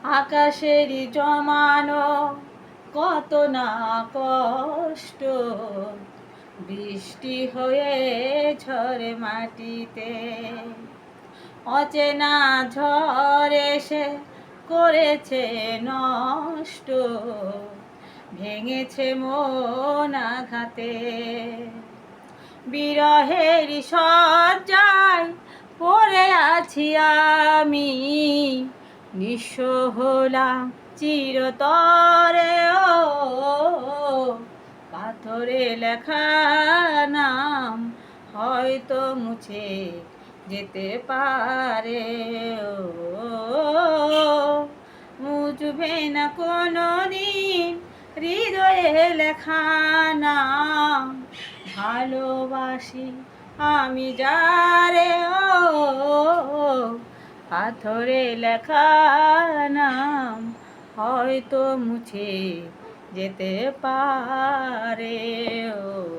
আকাশেরই জমানো কত না কষ্ট, বৃষ্টি হয়ে ঝরে মাটিতে। অচেনা ঝড় এসে করেছে নষ্ট, ভেঙেছে মন আঘাতে। বিরহের শয্যায় পড়ে আছি আমি, নিঃস্ব হলাম চিরতরে। ও পাথরে লেখা নাম হয়তো মুছে যেতে পারে। ও মুছবে না কোনো দিন হৃদয়ে লেখা নাম, ভালোবাসি আমি যারে। ও পাথরে লেখা নাম হয়তো মুছে যেতে পারে। ও